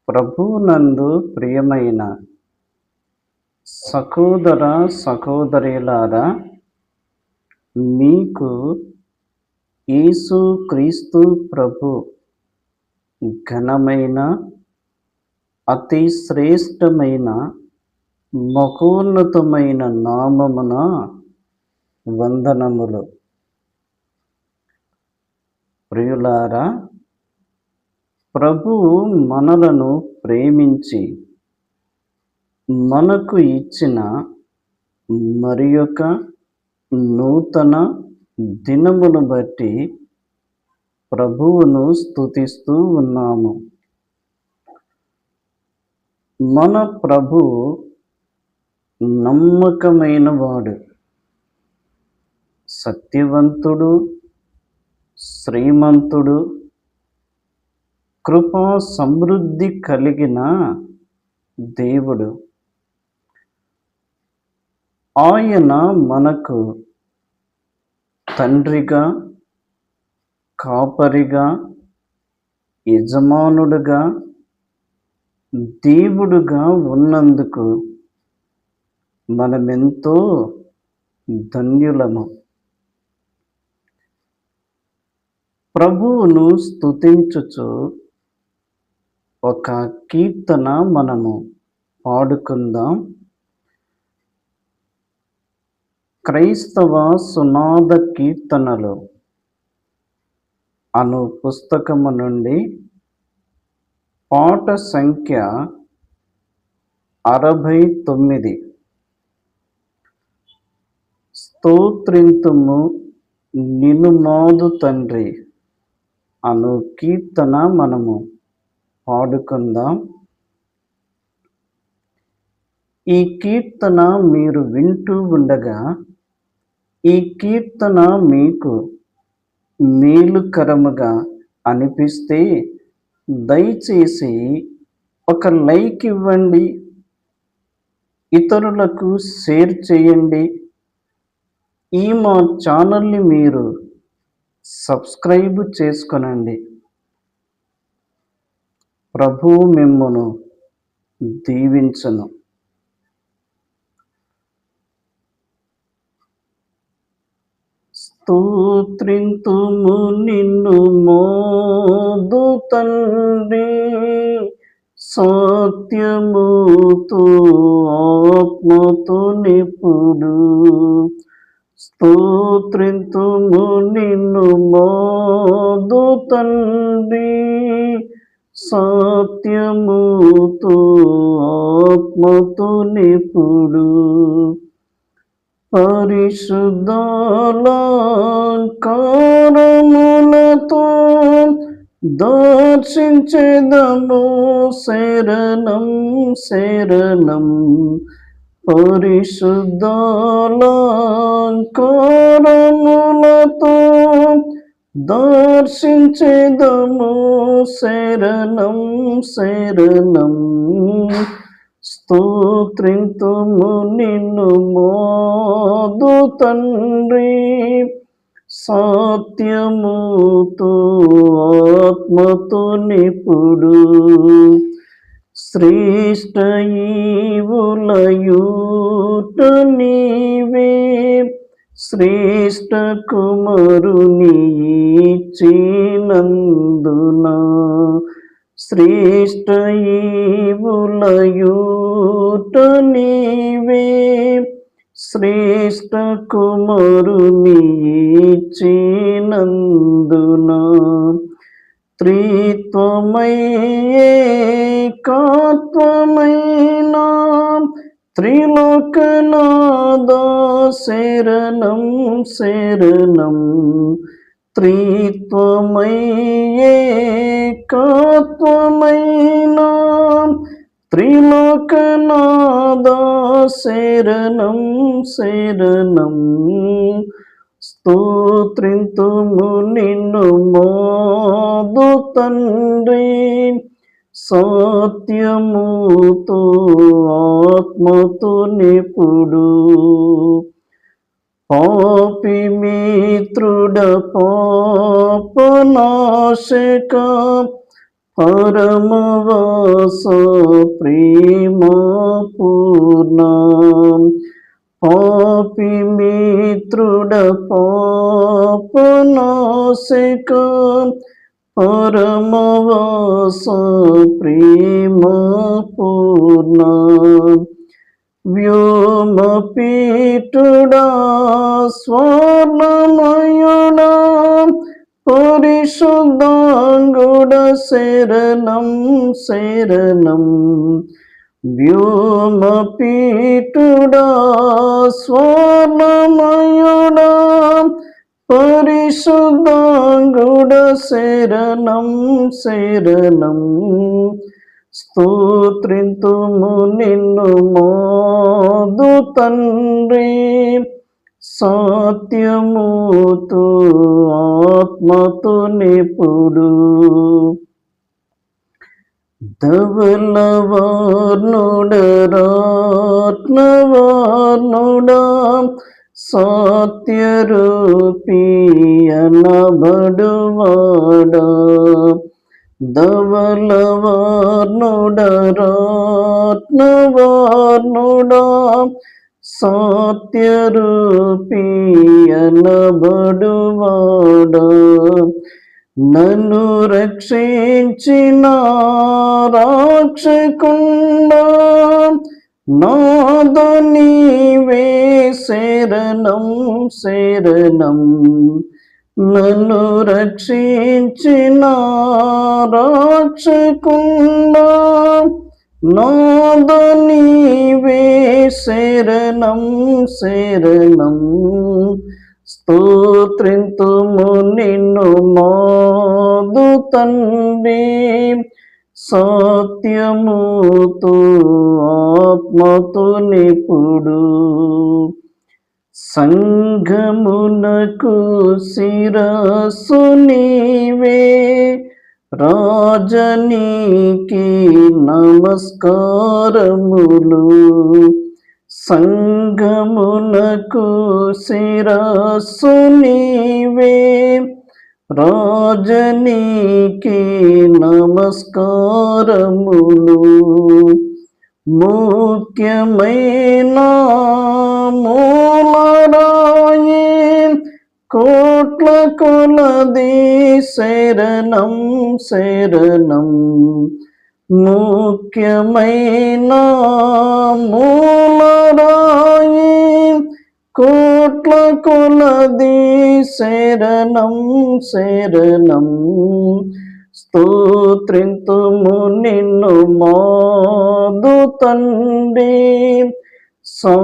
ప్రభువునందు ప్రియమైన సహోదర సహోదరీలారా, మీకు యేసు క్రీస్తు ప్రభు ఘనమైన అతి శ్రేష్టమైన మహోన్నతమైన నామమున వందనములు. ప్రియులారా, ప్రభువు మనలను ప్రేమించి మనకు ఇచ్చిన మరియొక నూతన దినమును బట్టి ప్రభువును స్తుతిస్తూ ఉన్నాము. మన ప్రభువు నమ్మకమైన వాడు, సత్యవంతుడు, శ్రీమంతుడు, కృపా సమృద్ధి కలిగిన దేవుడు. ఆయన మనకు తండ్రిగా, కాపరిగా, యజమానుడుగా, దేవుడుగా ఉన్నందుకు మనమెంతో ధన్యులము. ప్రభువును స్తుతించుచు ఒక కీర్తన మనము పాడుకుందాం. క్రైస్తవ సునాద కీర్తనలు అను పుస్తకము నుండి పాట సంఖ్య 69. స్తోత్రింతుము నిన్ను మాదు తండ్రి అను కీర్తన మనము పాడుకుందాం. ఈ కీర్తన మీరు వింటూ ఉండగా ఈ కీర్తన మీకు మేలుకరముగా అనిపిస్తే దయచేసి ఒక లైక్ ఇవ్వండి, ఇతరులకు షేర్ చేయండి. మా ఛానల్ని మీరు సబ్స్క్రైబ్ చేసుకొనండి. ప్రభువు మిమ్మును దీవించును. స్తోత్రింతుము నిన్ను మోదు తండ్రి, సత్యముతో ఆత్మతో నిపుడు. స్తోత్రింతుము నిన్ను మోదు తండ్రి, సత్యముతో ఆత్మతో నిపుడు. పరిశుద్ధాలంకారములతో దర్శించెదము శరణం శరణం. పరిశుద్ధాలంకారములతో దర్శించెదము శరణం శరణం. స్తోత్రింతుము నిన్ను మోదు తండ్రి, సత్యముతో ఆత్మతో నిపుడు. శ్రేష్ఠ ఈవులయుట నీవే, శ్రేష్ఠ కుమారుని ఇచ్చినందున. శ్రేష్ఠ ఈవులయుట నీవే, శ్రేష్ఠ కుమారుని ఇచ్చినందున. త్రిత్వమై ఏకత్వమైన త్రిలోకనాథా శరణం శరణం. త్రిత్వమై ఏకత్వమైన త్రిలోకనాథా శరణం శరణం. స్తోత్రింతుము నిన్ను మోదు తండ్రి, సత్యముతో ఆత్మతో నిపుడు. పాపి మిత్రుడ పాపనాశక పరమవాస ప్రేమ పూర్ణ పాపి మిత్రుడ పాపనాశక పరమవాస ప్రేమ పూర్ణ వ్యోమపీఠుడా స్వర్ణమయుడా పరిశుద్ధాంగుడ శరణం శరణం వ్యోమపీఠుడా స్వర్ణమయుడా పరిశుద్ధాంగుడ శరణం శరణం స్తోత్రింతుము నిన్ను మోదు తండ్రి సత్యముతో ఆత్మతో నిపుడు ధవలవర్ణుడరాత్మవర్ణుడా సత్యరూపీ అనబడువాడా ధవలవర్ణుడరాత్మవర్ణుడా సత్యరూపీ అనబడువాడా నన్ను రక్షించిన రాక్షకుండా నాద నీవే శరణం శరణం నన్ను రక్షించిన రాక్షకుండా నాద నీవే శరణం శరణం స్తోత్రింతుము నిన్ను మోదు తండ్రి సత్యముతో ఆత్మతో నిపుడు సంఘమునకు శిరస్సు నీవే రాజనీకి నమస్కారములు సంఘమునకు శిరస్సు నీవే రాజనీకి నమస్కారములు ముఖ్యమైన మూలరాయి కోట్ల కొలది శరణం శరణం ముఖ్యమైన మూలరాయి కోట్ల కొలది శరణం శరణం స్తోత్రింతుము నిన్ను మోదు తండ్రి సత్యముతో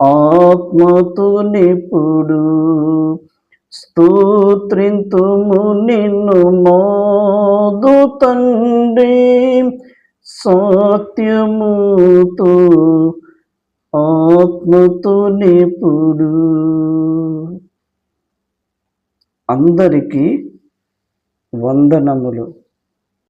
ఆత్మతో నిపుడు స్తోత్రింతుము నిన్ను మోదు తండ్రి సత్యముతో ఆత్మతో నిపుడు. అందరికీ వందనములు.